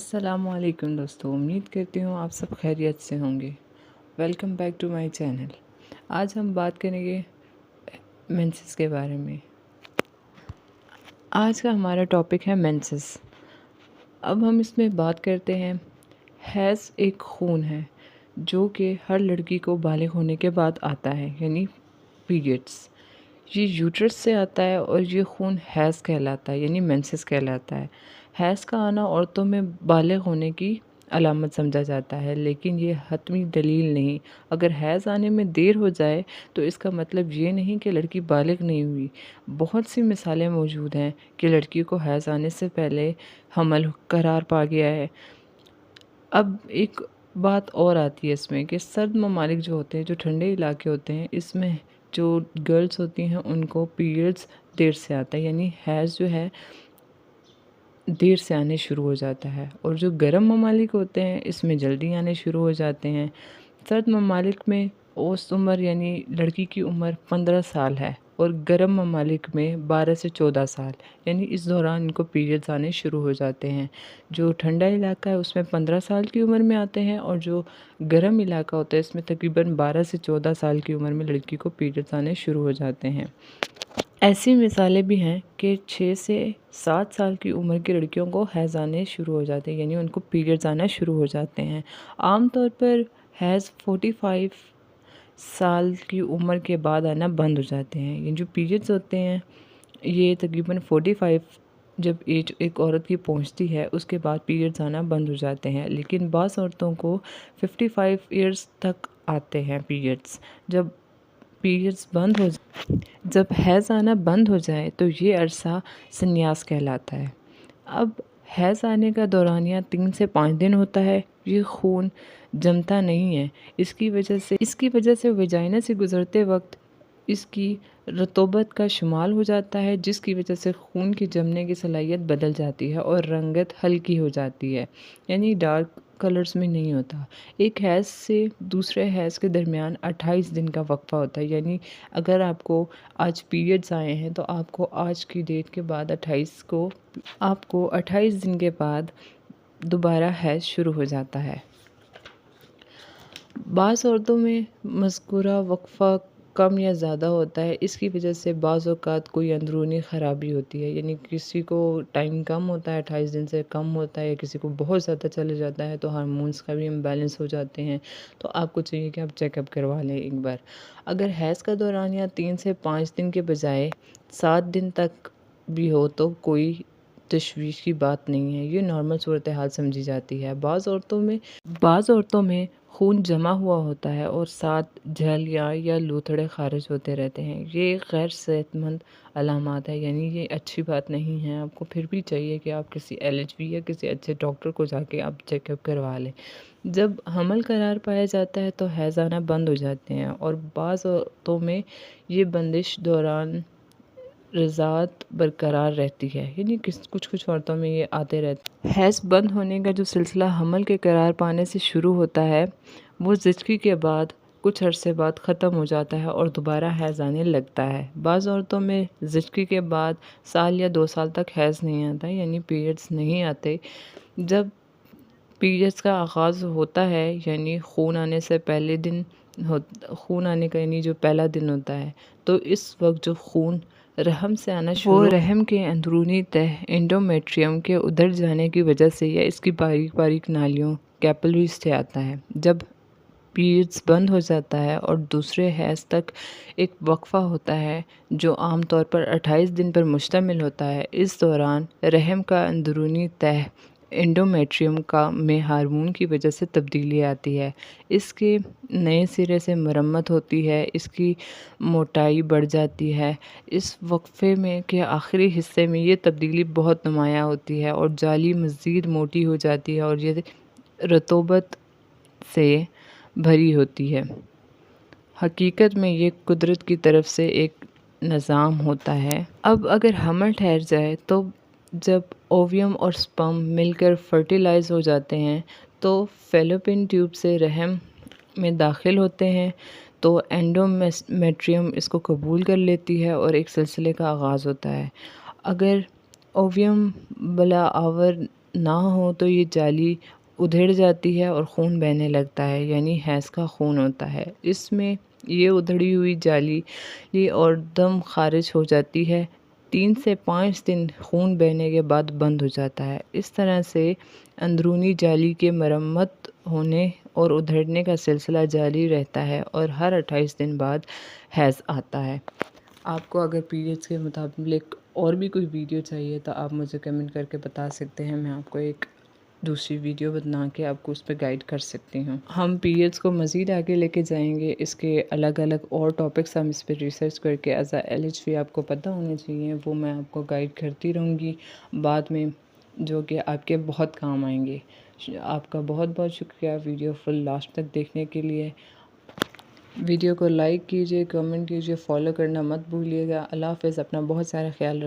अस्सलामुअलैकुम दोस्तों, उम्मीद करती हूँ आप सब खैरियत से होंगे। Welcome back to my channel. आज हम बात करेंगे मेंसेस के बारे में। आज का हमारा टॉपिक है मेंसेस। अब हम इसमें बात करते हैं। हैज़ एक खून है जो कि हर लड़की को बालिग होने के बाद आता है, यानी पीरियड्स। ये यूट्रस से आता है और ये खून हैज़ कहलाता है, यानी मेंसेस कहलाता है। हैज़ का आना औरतों में बालिग होने की अलामत समझा जाता है, लेकिन ये हतमी दलील नहीं। अगर हैज़ आने में देर हो जाए तो इसका मतलब ये नहीं कि लड़की बालिग नहीं हुई। बहुत सी मिसालें मौजूद हैं कि लड़की को हैज़ आने से पहले हमल करार पा गया है। अब एक बात और आती है इसमें कि सर्द ममालिक जो होते हैं, जो ठंडे इलाके होते हैं, इसमें जो गर्ल्स होती हैं उनको पीरियड्स देर से आता है, यानी हैज़ जो है देर से आने शुरू हो जाता है। और जो गर्म ममालिक होते हैं इसमें जल्दी आने शुरू हो जाते हैं। सर्द ममालिक में औसत उम्र यानी लड़की की उम्र 15 साल है और गर्म ममालिक में 12 से 14 साल, यानी इस दौरान इनको पीरियड्स आने शुरू हो जाते हैं। जो ठंडा इलाका है उसमें 15 साल की उम्र में आते हैं और जो गर्म इलाका होता है इसमें तकरीबन 12 से 14 साल की उम्र में लड़की को पीरियड्स आने शुरू हो जाते हैं। ऐसी मिसालें भी हैं कि 6 से 7 साल की उम्र की लड़कियों को हैज़ आने शुरू हो जाते हैं, यानी उनको पीरियड्स आना शुरू हो जाते हैं। आम तौर पर हैज़ 45 साल की उम्र के बाद आना बंद हो जाते हैं। ये जो पीरियड्स होते हैं ये तकरीबन 45 जब एज एक औरत की पहुंचती है उसके बाद पीरियड्स आना बंद हो जाते हैं। लेकिन बाज़ औरतों को 55 ईयर्स तक आते हैं पीरियड्स। जब हैज़ आना बंद हो जाए तो ये अरसा संन्यास कहलाता है। अब हैज़ आने का दौरानिया 3 से 5 दिन होता है। ये खून जमता नहीं है। इसकी वजह से वेजाइना से गुज़रते वक्त इसकी रतूबत का शुमाल हो जाता है, जिसकी वजह से खून की जमने की सलाहियत बदल जाती है और रंगत हल्की हो जाती है, यानी डार्क कलर्स में नहीं होता। एक हैज़ से दूसरे हैज़ के दरमियान 28 दिन का वक्फ़ा होता है, यानी अगर आपको आज पीरियड्स आए हैं तो आपको आज की डेट के बाद 28 दिन के बाद दोबारा हैज़ शुरू हो जाता है। बाज़ औरतों में मज़कूरा वक्फ़ा कम या ज़्यादा होता है। इसकी वजह से बाज़ औक़ात कोई अंदरूनी ख़राबी होती है, यानी किसी को टाइम कम होता है, 28 दिन से कम होता है, या किसी को बहुत ज़्यादा चले जाता है तो हार्मोन्स का भी इम्बैलेंस हो जाते हैं। तो आपको चाहिए कि आप चेकअप करवा लें एक बार। अगर हैज़ का दौरानिया 3 से 5 दिन के बजाय 7 दिन तक भी हो तो कोई तशवीश की बात नहीं है, ये नॉर्मल सूरत हाल समझी जाती है। बाज़ औरतों में खून जमा हुआ होता है और साथ झलियाँ या लूथड़े खारिज होते रहते हैं। ये एक गैर सेहतमंद अलामात है, यानी ये अच्छी बात नहीं है। आपको फिर भी चाहिए कि आप किसी एलएचबी या किसी अच्छे डॉक्टर को जाके आप चेकअप करवा लें। जब हमल करार पाया जाता है तो हैज़ आना बंद हो जाते हैं और बाज़ औरतों में ये बंदिश दौरान रज़ात बरकरार रहती है, यानी कुछ औरतों में ये आते रहते हैं। हैज़ बंद होने का जो सिलसिला हमल के करार पाने से शुरू होता है वो ज़िचकी के बाद कुछ अरसे बाद ख़त्म हो जाता है और दोबारा हैज़ आने लगता है। बाज़ औरतों में ज़िचकी के बाद साल या 2 साल तक हैज़ नहीं आता, यानी पीरियड्स नहीं आते। जब पीरियड्स का आगाज़ होता है, यानी खून आने से पहले दिन खून आने का यानी जो पहला दिन होता है, तो इस वक्त जो खून रहम से आना वो रहम के अंदरूनी तह एंडोमेट्रियम के उधर जाने की वजह से या इसकी बारीक बारीक नालियों कैपिलरीज से आता है। जब पीरियड्स बंद हो जाता है और दूसरे हैज़ तक एक वक्फ़ा होता है जो आम तौर पर 28 दिन पर मुश्तमिल होता है। इस दौरान रहम का अंदरूनी तह एंडोमेट्रियम का में हार्मोन की वजह से तब्दीली आती है। इसके नए सिरे से मरम्मत होती है, इसकी मोटाई बढ़ जाती है। इस वक्फ़े में के आखिरी हिस्से में ये तब्दीली बहुत नुमायाँ होती है और जाली मज़ीद मोटी हो जाती है और ये रतूबत से भरी होती है। हकीकत में ये कुदरत की तरफ से एक निज़ाम होता है। अब अगर हमल ठहर जाए तो जब ओवियम और स्पर्म मिलकर फर्टिलाइज़ हो जाते हैं तो फैलोपियन ट्यूब से रहम में दाखिल होते हैं, तो एंडोमेट्रियम इसको कबूल कर लेती है और एक सिलसिले का आगाज़ होता है। अगर ओवियम बला आवर ना हो तो ये जाली उधेड़ जाती है और खून बहने लगता है, यानी हैज़ का खून होता है। इसमें ये उधड़ी हुई जाली ये और दम ख़ारिज हो जाती है। 3 से 5 दिन खून बहने के बाद बंद हो जाता है। इस तरह से अंदरूनी जाली के मरम्मत होने और उधेड़ने का सिलसिला जारी रहता है और हर 28 दिन बाद हैज़ आता है। आपको अगर पीरियड्स के मुताबिक और भी कोई वीडियो चाहिए तो आप मुझे कमेंट करके बता सकते हैं। मैं आपको एक दूसरी वीडियो बना के आपको उस पे गाइड कर सकती हूँ। हम पीरियड्स को मज़ीद आगे लेके जाएँगे। इसके अलग-अलग और टॉपिक्स हम इस पे रिसर्च करके एज़ अ एलएचवी आपको पता होने चाहिए, वो मैं आपको गाइड करती रहूँगी बाद में, जो कि आपके बहुत काम आएँगे। आपका बहुत-बहुत शुक्रिया वीडियो फुल लास्ट तक देखने के लिए। वीडियो को लाइक कीजिए, कमेंट कीजिए, फॉलो करना मत भूलिएगा। अल्लाह हाफ़िज़। अपना बहुत सारा ख़्याल रख